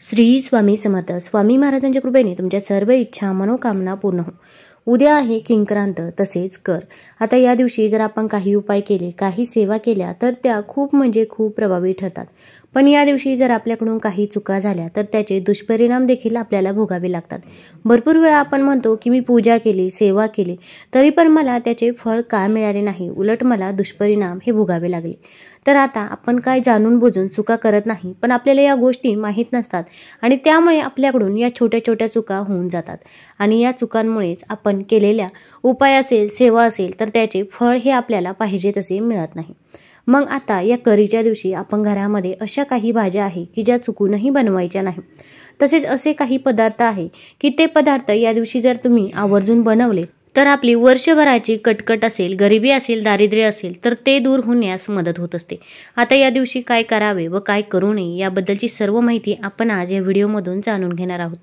श्री स्वामी समर्थ. स्वामी महाराजांच्या कृपेने तुमच्या सर्व इच्छा मनोकामना पूर्ण हो. उद्या आहे किंक्रांत तसेच कर. आता या दिवशी जर आपण काही उपाय केले, काही सेवा केल्या तर त्या खूप खूप प्रभावी ठरतात. पण या दिवशी जर आपल्याकडून काही चुका झाल्या तर त्याचे दुष्परिणाम देखील आपल्याला भोगावे लागतात. भरपूर वेळा आपण म्हणतो की मी पूजा केली, सेवा केली, तरी पण मला त्याचे फळ का मिळाले नाही, उलट मला दुष्परिणाम हे भोगावे लागले. तर आता आपण काय जाणून बुजून चुका करत नाही, पण आपल्याला या गोष्टी माहीत नसतात आणि त्यामुळे आपल्याकडून या छोट्या छोट्या चुका होऊन जातात आणि या चुकांमुळेच आपण केलेल्या उपाय असेल, सेवा असेल तर त्याचे फळ हे आपल्याला पाहिजे तसे मिळत नाही. मग आता या करीच्या दिवशी आपण घरामध्ये अशा काही भाज्या आहे की ज्या चुकूनही बनवायच्या नाही. तसेच असे काही पदार्थ आहे की ते पदार्थ या दिवशी जर तुम्ही आवर्जून बनवले तर आपली वर्षभराची कटकट असेल, गरिबी असेल, दारिद्र्य असेल तर ते दूर होण्यास मदत होत असते. आता या दिवशी काय करावे व काय करू नये याबद्दलची सर्व माहिती आपण आज या व्हिडिओमधून जाणून घेणार आहोत.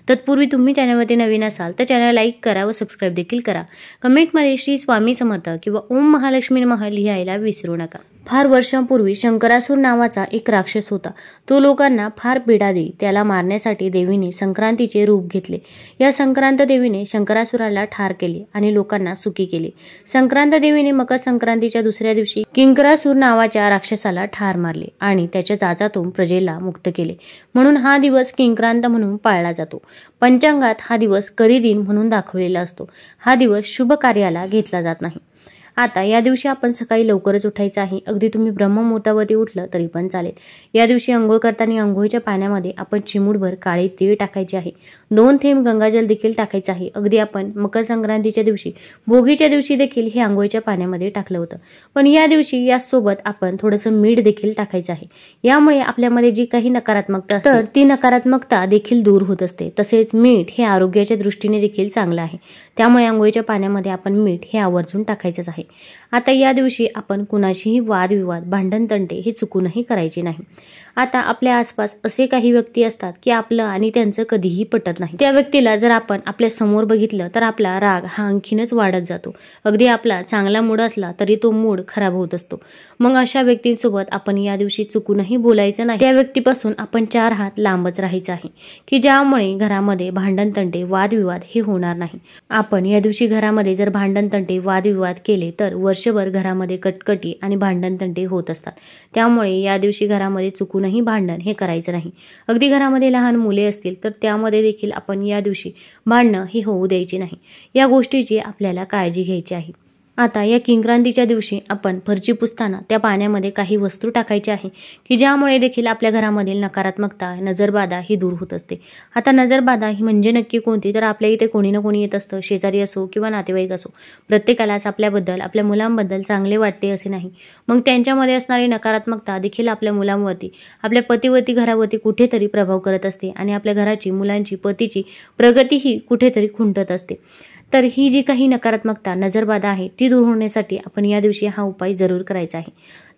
तत्पूर्वी तुम्ही चॅनलमध्ये नवीन असाल तर चॅनल लाईक करा व सबस्क्राईब देखील करा. कमेंटमध्ये श्री स्वामी समर्थ किंवा ओम महालक्ष्मी नमः लिहायला विसरू नका. फार वर्षांपूर्वी शंकरासूर नावाचा एक राक्षस होता. तो लोकांना फार पीडा देई. त्याला मारण्यासाठी देवीने संक्रांतीचे रूप घेतले. या संक्रांत देवीने शंकरासुराला ठार केले आणि लोकांना सुखी केले. संक्रांत देवीने मकर संक्रांतीच्या दुसऱ्या दिवशी किंकरासूर नावाच्या राक्षसाला ठार मारले आणि त्याच्या जाचातून प्रजेला मुक्त केले. म्हणून हा दिवस किंक्रांत म्हणून पाळला जातो. पंचांगात हा दिवस करी दिन म्हणून दाखवलेला असतो. हा दिवस शुभ कार्याला घेतला जात नाही. आता या दिवशी आपण सकाळी लवकरच उठायचं आहे. अगदी तुम्ही ब्रह्ममुहूर्तावरती उठलं तरी पण चालेल. या दिवशी अंघोळ करताना अंघोळीच्या पाण्यामध्ये आपण चिमूटभर काळे तीळ टाकायचे आहे. 2 थेंब गंगाजल देखील टाकायचं आहे. अगदी आपण मकर संक्रांतीच्या दिवशी, भोगीच्या दिवशी देखील हे अंघोळीच्या पाण्यामध्ये टाकलं होतं. पण या दिवशी यासोबत आपण थोडंसं मीठ देखील टाकायचं आहे. यामुळे आपल्यामध्ये जी काही नकारात्मकता असते तर ती नकारात्मकता देखील दूर होत असते. तसेच मीठ हे आरोग्याच्या दृष्टीने देखील चांगलं आहे. त्यामुळे अंघोळीच्या पाण्यामध्ये आपण मीठ हे आवर्जून टाकायचंच आहे. आता या दिवशी आपण कुणाशीही वादविवाद, भांडण-तंटे हे चुकूनही करायचे नाही. आता आपल्या आसपास असे काही व्यक्ती असतात की आपलं आणि त्यांचं कधीही पटत नाही. त्या व्यक्तीला जर आपण आपल्या समोर बघितलं तर आपला राग हा आणखीनच वाढत जातो. अगदी आपला चांगला मूड असला तरी तो मूड खराब होत असतो. मग अशा व्यक्तींसोबत आपण या दिवशी चुकूनही बोलायचं नाही. त्या व्यक्तीपासून आपण 4 हात लांबच राहायचं आहे की ज्यामुळे घरामध्ये भांडण-तंटे, वादविवाद हे होणार नाही. आपण या दिवशी घरामध्ये जर भांडण-तंटे, वादविवाद केले तर वर्षभर घरामध्ये कटकटी आणि भांडण-तंटे होत असतात. त्यामुळे या दिवशी घरामध्ये चुकूनही भांडण हे करायचं नाही. अगदी घरामध्ये लहान मुले असतील तर त्यामध्ये देखील आपण या दिवशी भांडणं हे होऊ द्यायची नाही. या गोष्टीची आपल्याला काळजी घ्यायची आहे. आता या किंक्रांतीच्या दिवशी आपण फरची पुसताना त्या पाण्यामध्ये काही वस्तू टाकायची आहे की ज्यामुळे देखील आपल्या घरामधील नकारात्मकता, नजरबाधा ही दूर होत असते. आता नजरबाधा ही म्हणजे नक्की कोणती, तर आपल्या इथे कोणी ना कोणी येत असतं, शेजारी असो किंवा नातेवाईक असो. प्रत्येकालाच आपल्याबद्दल, आपल्या मुलांबद्दल चांगले वाटते असे नाही. मग त्यांच्यामध्ये असणारी नकारात्मकता देखील आपल्या मुलांवरती, आपल्या पतीवरती, घरावरती कुठेतरी प्रभाव करत असते आणि आपल्या घराची, मुलांची, पतीची प्रगती ही कुठेतरी खुंटत असते. तर ही जी काही नकारात्मकता, नजरबाधा आहे ती दूर होण्यासाठी आपण या दिवशी हा उपाय जरूर करायचा आहे.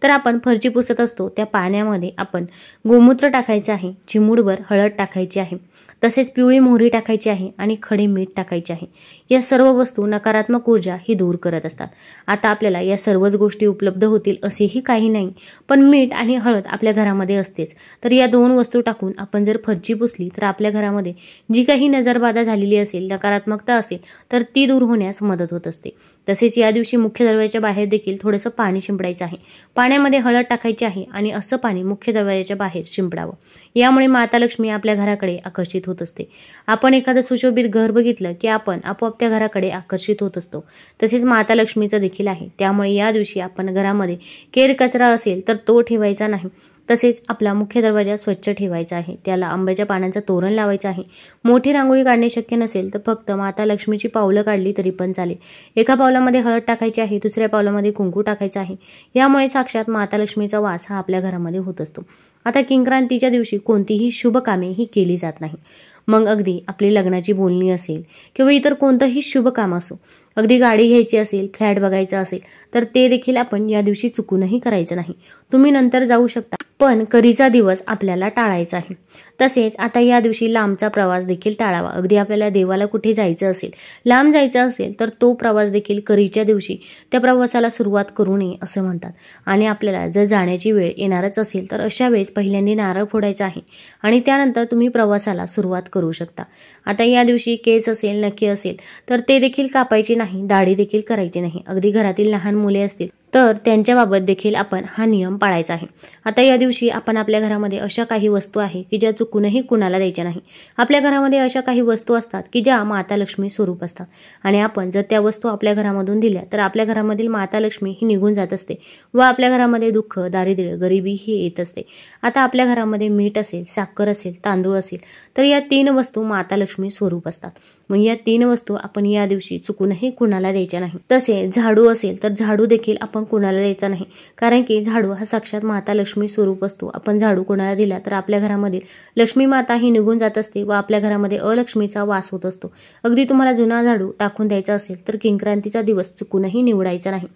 तर आपण फरची पुसत असतो त्या पाण्यामध्ये आपण गोमूत्र टाकायचं आहे, चिमूटभर हळद टाकायची आहे, तसेच पिवळी मोहरी टाकायची आहे आणि खडे मीठ टाकायचे आहे. या सर्व वस्तू नकारात्मक ऊर्जा ही दूर करत असतात. आता आपल्याला या सर्वच गोष्टी उपलब्ध होतील असेही काही नाही, पण मीठ आणि हळद आपल्या घरामध्ये असतेच. तर या 2 वस्तू टाकून आपण जर फरची पुसली तर आपल्या घरामध्ये जी काही नजरबाधा झालेली असेल, नकारात्मकता असेल तर ती दूर होण्यास मदत होत असते. तसेच या दिवशी मुख्य दरवाजाच्या बाहेर देखील थोडंसं पाणी शिंपडायचं आहे. पाण्यामध्ये हळद टाकायची आहे आणि असं पाणी मुख्य दरवाजाच्या बाहेर शिंपडावं. यामुळे माता लक्ष्मी आपल्या घराकडे आकर्षित होत असते. आपण एखादं सुशोभित घर बघितलं की आपण आपोआप त्या घराकडे आकर्षित होत असतो. तसेच माता लक्ष्मीचं देखील आहे. त्यामुळे या दिवशी आपण घरामध्ये केर कचरा असेल तर तो ठेवायचा नाही. तसेच आपला मुख्य दरवाजा स्वच्छ ठेवायचा आहे. त्याला आंब्याच्या पानांचं तोरण लावायचं आहे. मोठी रांगोळी काढणे शक्य नसेल तर फक्त माता लक्ष्मीची पावलं काढली तरी पण चालेल. एका पावलामध्ये हळद टाकायची आहे, दुसऱ्या पावलामध्ये कुंकू टाकायचं आहे. यामुळे साक्षात माता लक्ष्मीचा वास हा आपल्या घरामध्ये होत असतो. आता किंक्रांतीच्या दिवशी कोणतीही शुभ कामे ही केली जात नाही. मग अगदी आपली लग्नाची बोलणी असेल किंवा इतर कोणतंही शुभ काम असो, अगदी गाडी घ्यायची असेल, फ्लॅट बघायचा असेल तर ते देखील आपण या दिवशी चुकूनही करायचं नाही. तुम्ही नंतर जाऊ शकता, पण करीचा दिवस आपल्याला टाळायचा आहे. तसेच आता या दिवशी लांबचा प्रवास देखील टाळावा. अगदी आपल्याला देवाला कुठे जायचं असेल, लांब जायचं असेल तर तो प्रवास देखील करीच्या दिवशी त्या प्रवासाला सुरुवात करू नये असं म्हणतात. आणि आपल्याला जर जाण्याची वेळ येणारच असेल तर अशा वेळेस पहिल्यांदा नारळ फोडायचा आहे आणि त्यानंतर तुम्ही प्रवासाला सुरुवात करू शकता. आता या दिवशी केस असेल, नखे असेल तर ते देखील कापायचे नाही, दाढी देखील करायची नाही. अगदी घरातील लहान मुले असतील तर त्यांच्याबाबत देखील आपण हा नियम पाळायचा आहे. आता या दिवशी आपण आपल्या घरामध्ये अशा काही वस्तू आहे की ज्या चुकूनही कुणाला द्यायच्या नाही. आपल्या घरामध्ये अशा काही वस्तू असतात की ज्या माता लक्ष्मी स्वरूप असतात आणि आपण जर त्या वस्तू आपल्या घरामधून दिल्या तर आपल्या घरामधील माता लक्ष्मी ही निघून जात असते व आपल्या घरामध्ये दुःख, दारिद्र्य, गरिबी ही येत असते. आता आपल्या घरामध्ये मीठ असेल, साखर असेल, तांदूळ असेल तर या 3 वस्तू माता लक्ष्मी स्वरूप असतात. मग या 3 वस्तू आपण या दिवशी चुकूनही कुणाला द्यायच्या नाही. तसे झाडू असेल तर झाडू देखील आपण कुणाला द्यायचा नाही, कारण की झाडू हा साक्षात माता लक्ष्मी स्वरूप असतो. आपण झाडू कोणाला दिला तर आपल्या घरामध्ये लक्ष्मी माता ही निघून जात असते व आपल्या घरामध्ये अलक्ष्मीचा वास होत असतो. अगदी तुम्हाला जुना झाडू टाकून द्यायचा असेल तर किंक्रांतीचा दिवस चुकूनही निवडायचा नाही.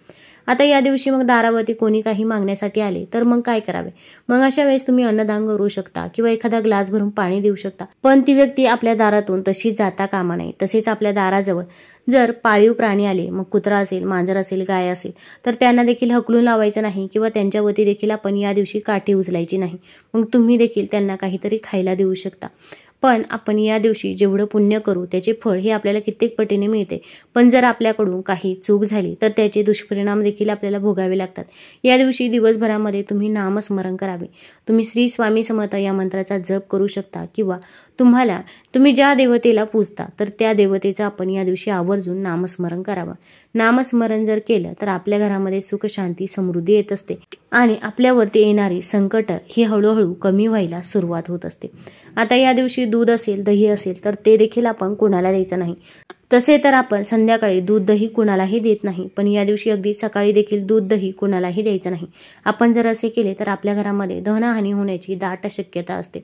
आता या दिवशी मग दारावरती कोणी काही मागण्यासाठी आले तर मग काय करावे? मग अशा वेळेस तुम्ही अन्नदान करू शकता किंवा एखादा ग्लास भरून पाणी देऊ शकता, पण ती व्यक्ती आपल्या दारातून तशीच जाता कामा नये. तसेच आपल्या दाराजवळ जर पाळीव प्राणी आले, मग कुत्रा असेल, मांजर असेल, गाय असेल तर त्यांना देखील हकलून लावायचं नाही किंवा त्यांच्यावरती देखील आपण या दिवशी काठी उचलायची नाही. मग तुम्ही देखील त्यांना काहीतरी खायला देऊ शकता. पण आपण या दिवशी जेवढं पुण्य करू त्याचे फळ हे आपल्याला कित्येक पटीने मिळते. पण जर आपल्याकडून काही चूक झाली तर त्याचे दुष्परिणाम देखील आपल्याला भोगावे लागतात. या दिवशी दिवसभरामध्ये तुम्ही नामस्मरण करावे. तुम्ही श्री स्वामी समर्थ या मंत्राचा जप करू शकता किंवा तुम्ही ज्या देवतेला पूजता तर त्या देवतेचं आपण या दिवशी आवर्जून नामस्मरण करावं. नामस्मरण जर केलं तर आपल्या घरामध्ये सुख, शांती, समृद्धी येत असते आणि आपल्यावरती येणारी संकट ही हळूहळू कमी व्हायला सुरुवात होत असते. आता या दिवशी दूध असेल, दही असेल तर ते देखील आपण कुणाला द्यायचं नाही. तसे तर आपण संध्याकाळी दूध दही कुणालाही देत नाही, पण या दिवशी अगदी सकाळी देखील दूध दही कुणालाही द्यायचं नाही. आपण जर असे केले तर आपल्या घरामध्ये धनहानी होण्याची दाट शक्यता असते.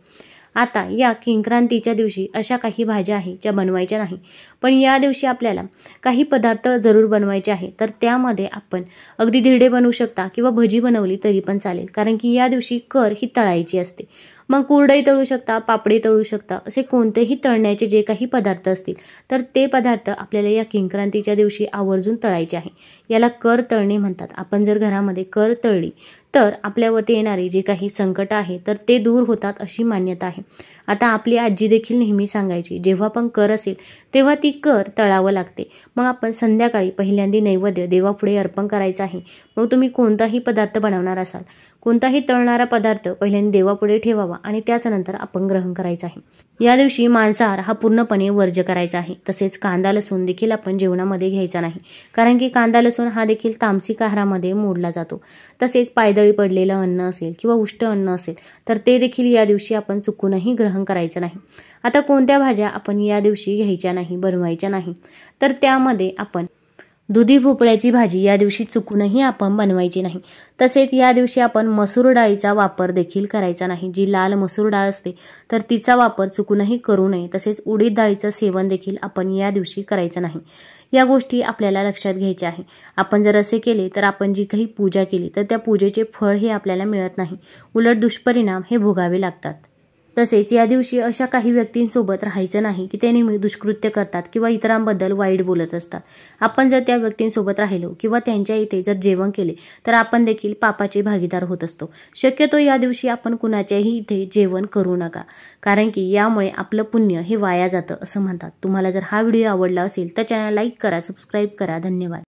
आता या किंक्रांतीच्या दिवशी अशा काही भाज्या आहेत ज्या बनवायच्या नाही, पण या दिवशी आपल्याला काही पदार्थ जरूर बनवायचे आहे. तर त्यामध्ये आपण अगदी धिरडे बनवू शकता किंवा भजी बनवली तरी पण चालेल, कारण की या दिवशी कर ही तळायची असते. मग कुरडई तळू शकता, पापडी तळू शकता, असे कोणतेही तळण्याचे जे काही पदार्थ असतील तर ते पदार्थ आपल्याला या किंक्रांतीच्या दिवशी आवर्जून तळायचे आहे. याला कर तळणे म्हणतात. आपण जर घरामध्ये कर तळली तर आपल्यावरती येणारी जे काही संकट आहे तर ते दूर होतात अशी मान्यता आहे. आता आपली आजी देखील नेहमी सांगायची, जेव्हा पण कर असेल तेव्हा ती कर तळावं लागते. मग आपण संध्याकाळी पहिल्यांदा नैवेद्य देवापुढे अर्पण करायचं आहे. मग तुम्ही कोणताही पदार्थ बनवणार असाल, कोणताही तळणारा पदार्थ पहिल्यांदा देवापुढे ठेवावा आणि त्याच्यानंतर आपण ग्रहण करायचं आहे. या दिवशी मांसाहार हा पूर्णपणे वर्ज्य करायचा आहे. तसेच कांदा लसूण देखील आपण जेवणामध्ये घ्यायचा नाही, कारण की कांदा लसूण हा देखील तामसिक आहारामध्ये मोडला जातो. तसेच पायदळी पडलेलं अन्न असेल किंवा उष्ट अन्न असेल तर ते देखील या दिवशी आपण चुकूनही ग्रहण करायचं नाही. आता कोणत्या भाज्या आपण या दिवशी घ्यायच्या नाही, बनवायच्या नाही, तर त्यामध्ये आपण दुधी भोपळ्याची भाजी या दिवशी चुकूनही आपण बनवायची नाही. तसेच या दिवशी आपण मसूर डाळीचा वापर देखील करायचा नाही. जी लाल मसूर डाळ असते तर तिचा वापर चुकूनही करू नये. तसेच उडीद डाळीचं सेवन देखील आपण या दिवशी करायचं नाही. या गोष्टी आपल्याला लक्षात घ्यायच्या आहे. आपण जर असे केले तर आपण जी काही पूजा केली तर त्या पूजेचे फळ हे आपल्याला मिळत नाही, उलट दुष्परिणाम हे भोगावे लागतात. तसेच या दिवशी अशा काही व्यक्तींसोबत राहायचं नाही की ते नेहमी दुष्कृत्य करतात किंवा इतरांबद्दल वाईट बोलत असतात. आपण जर त्या व्यक्तींसोबत राहिलो किंवा त्यांच्या इथे जर जेवण केले तर आपण देखील पापाचे भागीदार होत असतो. शक्यतो या दिवशी आपण कुणाच्याही इथे जेवण करू नका, कारण की यामुळे आपलं पुण्य हे वाया जातं असं म्हणतात. तुम्हाला जर हा व्हिडिओ आवडला असेल तर चॅनल लाईक करा, सबस्क्राईब करा. धन्यवाद.